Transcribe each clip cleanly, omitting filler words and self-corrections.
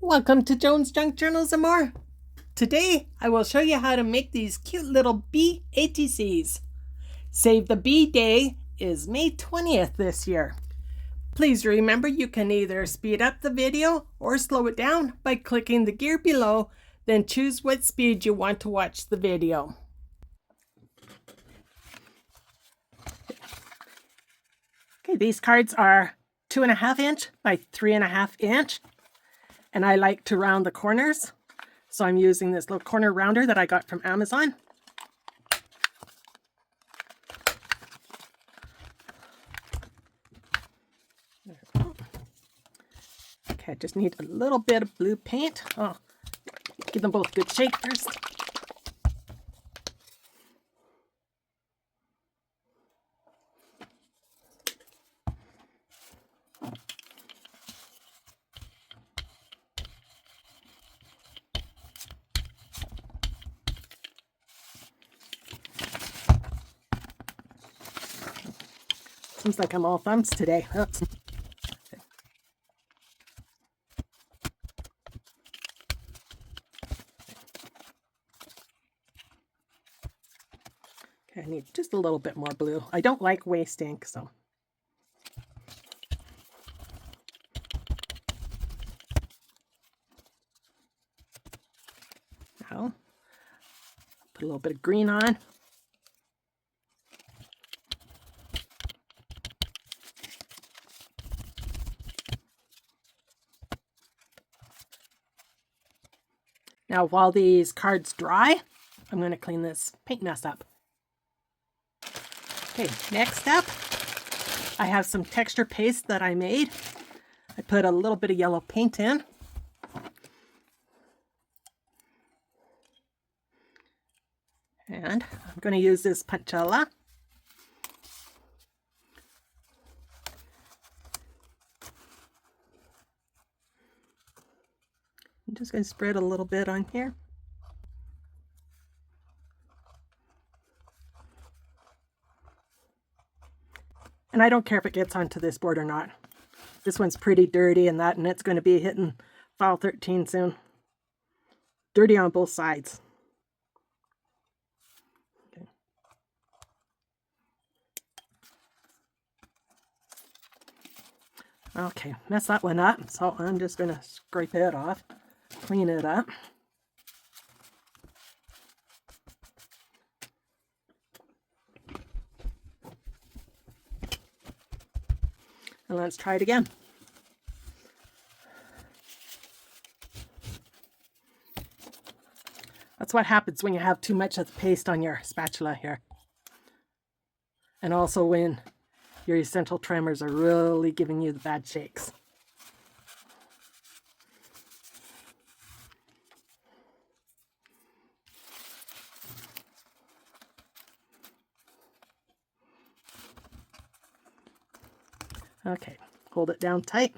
Welcome to Joan's Junk Journals and more. Today I will show you how to make these cute little bee ATCs. Save the Bee Day is May 20th this year. Please remember you can either speed up the video or slow it down by clicking the gear below, then choose what speed you want to watch the video. Okay, these cards are 2.5 inch by 3.5 inch. And I like to round the corners, so I'm using this little corner rounder that I got from Amazon. Okay, I just need a little bit of blue paint. Oh, give them both a good shake first. Seems like I'm all thumbs today. Oops. Okay, I need just a little bit more blue. I don't like waste ink, so. Now, put a little bit of green on. Now, while these cards dry, I'm going to clean this paint mess up. Okay, next up, I have some texture paste that I made. I put a little bit of yellow paint in. And I'm going to use this Punchella. I'm just going to spread a little bit on here. And I don't care if it gets onto this board or not. This one's pretty dirty and it's going to be hitting file 13 soon. Dirty on both sides. Okay. Okay, mess that one up, so I'm just going to scrape it off. Clean it up. And let's try it again. That's what happens when you have too much of the paste on your spatula here. And also when your essential tremors are really giving you the bad shakes. Okay, hold it down tight.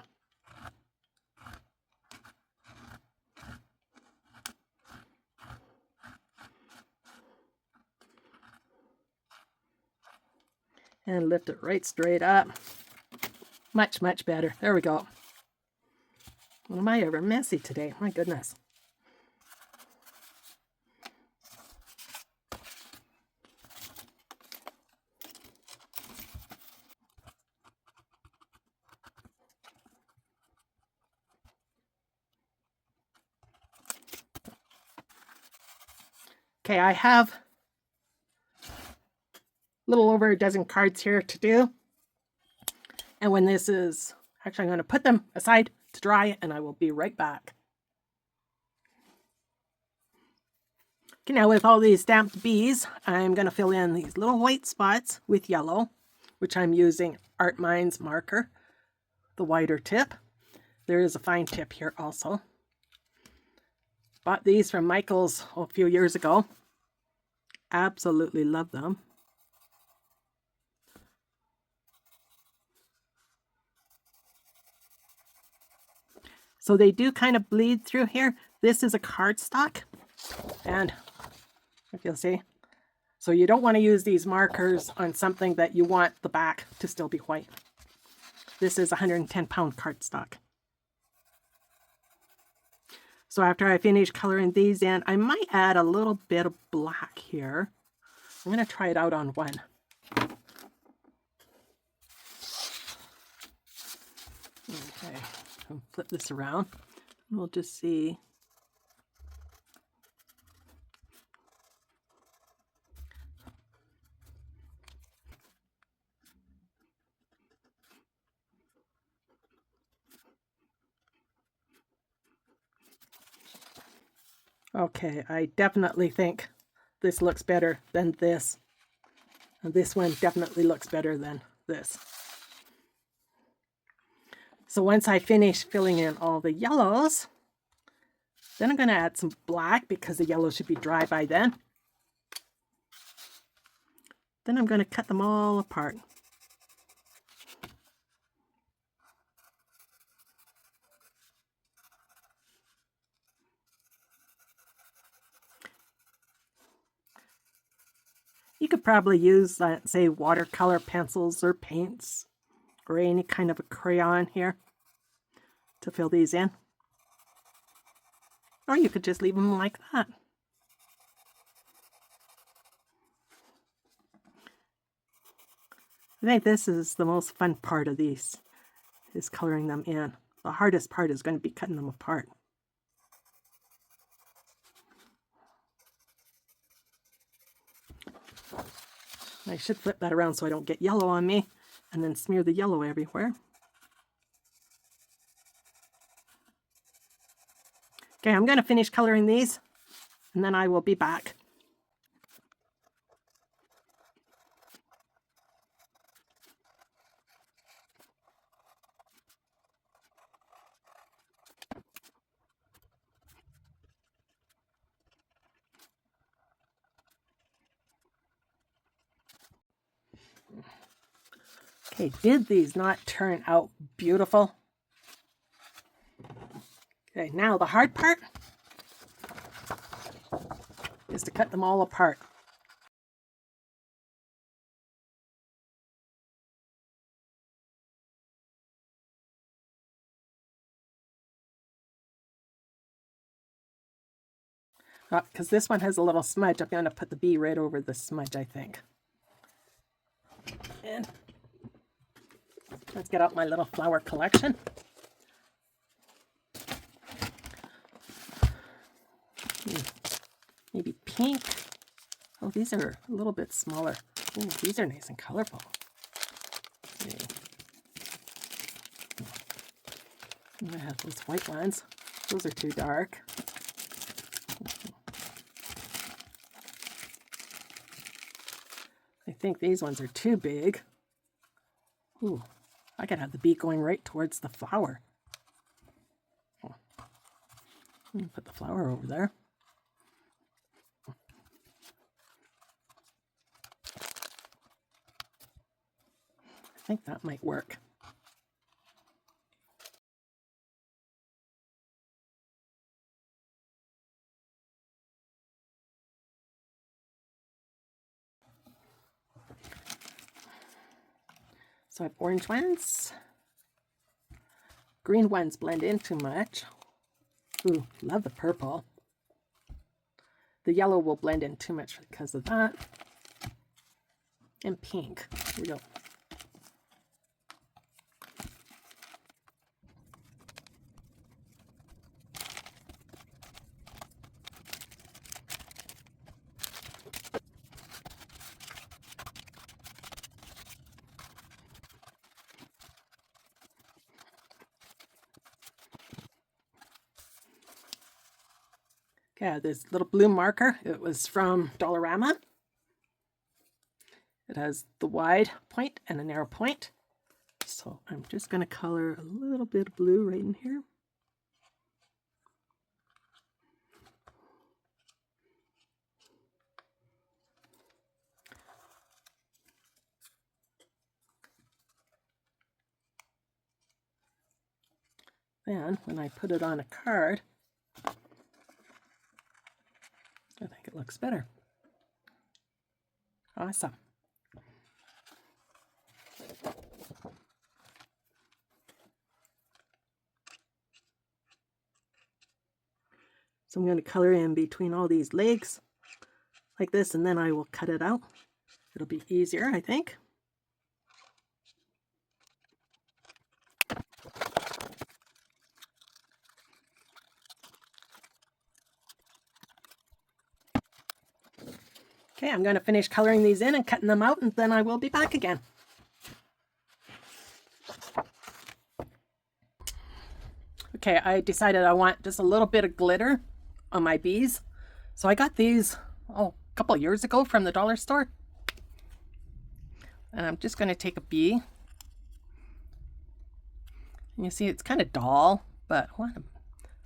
And lift it right straight up. Much, much better. There we go. Well, am I ever messy today? My goodness. Okay, I have a little over a dozen cards here to do. And when this is, actually I'm going to put them aside to dry and I will be right back. Okay, now with all these stamped bees, I'm going to fill in these little white spots with yellow, which I'm using Art Minds marker, the wider tip. There is a fine tip here also. Bought these from Michael's a few years ago. Absolutely love them. So they do kind of bleed through here. This is a cardstock, and if you'll see, so you don't want to use these markers on something that you want the back to still be white. This is 110-pound cardstock. So after I finish coloring these in, I might add a little bit of black here. I'm going to try it out on one. Okay, I'll flip this around. We'll just see. Okay, I definitely think this looks better than this. And this one definitely looks better than this. So once I finish filling in all the yellows, then I'm going to add some black because the yellow should be dry by then. Then I'm going to cut them all apart. You could probably use, say, watercolor pencils or paints or any kind of a crayon here to fill these in. Or you could just leave them like that. I think this is the most fun part of these, is coloring them in. The hardest part is going to be cutting them apart. I should flip that around so I don't get yellow on me, and then smear the yellow everywhere. Okay, I'm going to finish coloring these, and then I will be back. Okay, did these not turn out beautiful? Okay, now the hard part is to cut them all apart. Because this one has a little smudge, I'm going to put the bee right over the smudge, I think. And let's get out my little flower collection. Maybe pink. Oh, these are a little bit smaller. Ooh, these are nice and colorful. Okay. I have those white ones. Those are too dark. I think these ones are too big. Ooh, I could have the bee going right towards the flower. Put the flower over there. I think that might work. So I have orange ones. Green ones blend in too much. Ooh, love the purple. The yellow will blend in too much because of that. And pink. Here we go. Okay, this little blue marker, it was from Dollarama. It has the wide point and a narrow point. So I'm just going to color a little bit of blue right in here. Then when I put it on a card, I think it looks better. Awesome. So I'm going to color in between all these legs like this, and then I will cut it out. It'll be easier, I think. Okay, I'm going to finish coloring these in and cutting them out, and then I will be back again. Okay, I decided I want just a little bit of glitter on my bees. So I got these, a couple of years ago from the dollar store. And I'm just going to take a bee. And you see it's kind of dull, but I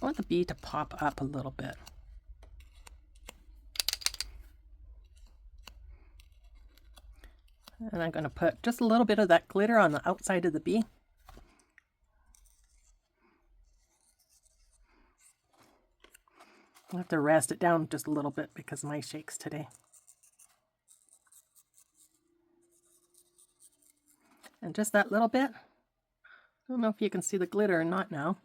want the bee to pop up a little bit. And I'm going to put just a little bit of that glitter on the outside of the bee. I'll have to rest it down just a little bit because my shakes today. And just that little bit. I don't know if you can see the glitter or not now.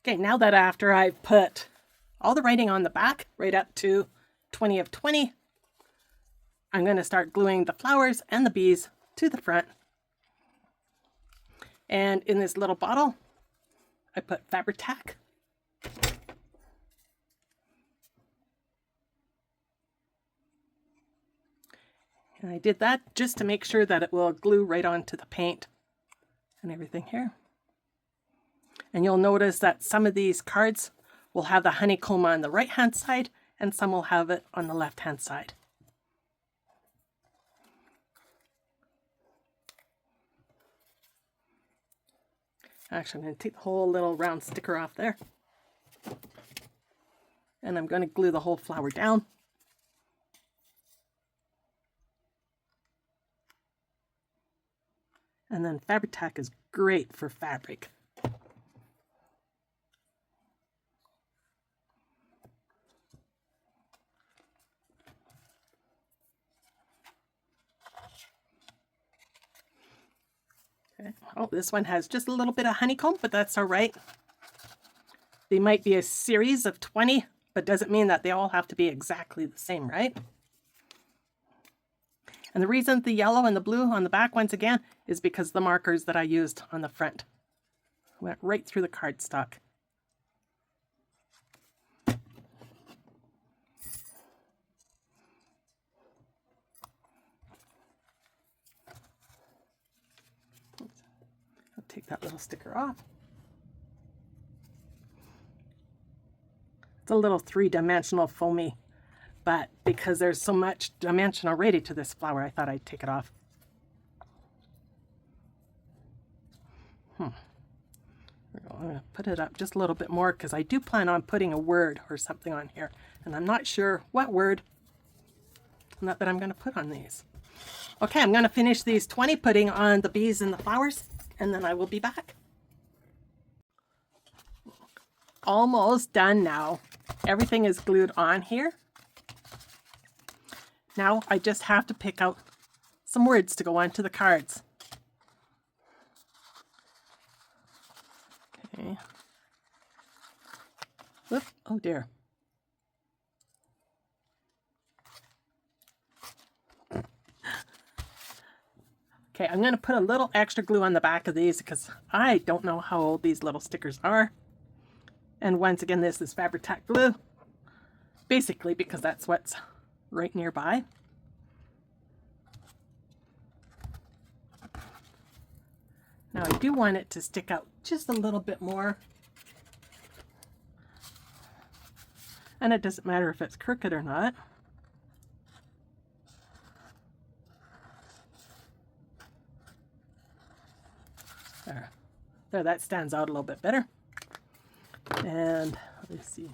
Okay, now that after I've put all the writing on the back, right up to 20 of 20, I'm going to start gluing the flowers and the bees to the front. And in this little bottle, I put fabric tack. And I did that just to make sure that it will glue right onto the paint and everything here. And you'll notice that some of these cards will have the honeycomb on the right hand side and some will have it on the left hand side. Actually, I'm going to take the whole little round sticker off there. And I'm going to glue the whole flower down. And then fabric tack is great for fabric. Okay. Oh, this one has just a little bit of honeycomb, but that's all right. They might be a series of 20, but doesn't mean that they all have to be exactly the same, right? And the reason the yellow and the blue on the back, once again, is because the markers that I used on the front went right through the cardstock. I'll take that little sticker off. It's a little three-dimensional foamy, but because there's so much dimension already to this flower, I thought I'd take it off. I'm going to put it up just a little bit more because I do plan on putting a word or something on here, and I'm not sure what word that I'm going to put on these. Okay, I'm going to finish these 20 putting on the bees and the flowers, and then I will be back. Almost done now. Everything is glued on here. Now I just have to pick out some words to go onto the cards. Okay. Whoop. Oh dear. Okay, I'm going to put a little extra glue on the back of these because I don't know how old these little stickers are. And once again, this is Fabri-Tac glue. Basically because that's what's right nearby. Now I do want it to stick out just a little bit more. And it doesn't matter if it's crooked or not. There, that stands out a little bit better. And let's see.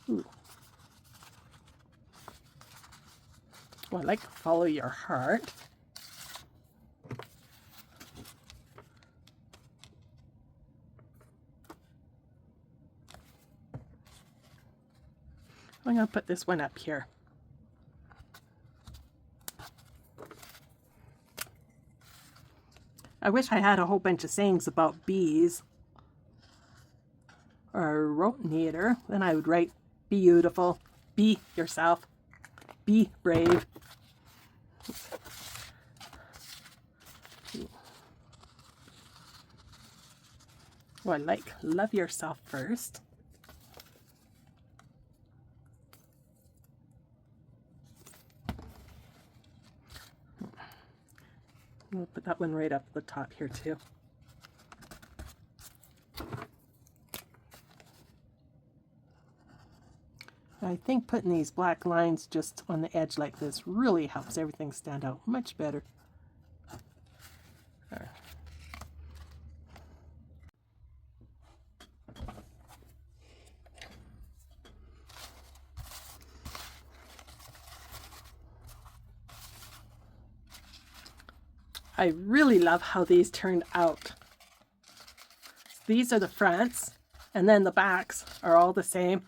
Ooh. Well, I like follow your heart. I'm going to put this one up here. I wish I had a whole bunch of sayings about bees or rotonator. Then I would write, be beautiful, be yourself, be brave. Oh, I like love yourself first. We'll put that one right up the top here too. I think putting these black lines just on the edge like this really helps everything stand out much better. There. I really love how these turned out. These are the fronts, and then the backs are all the same,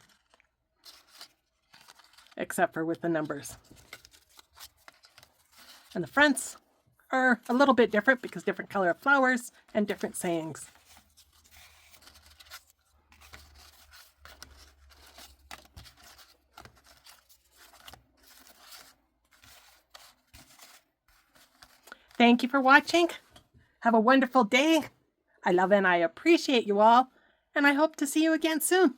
except for with the numbers. And the fronts are a little bit different because different color of flowers and different sayings. Thank you for watching. Have a wonderful day. I love and I appreciate you all, and I hope to see you again soon.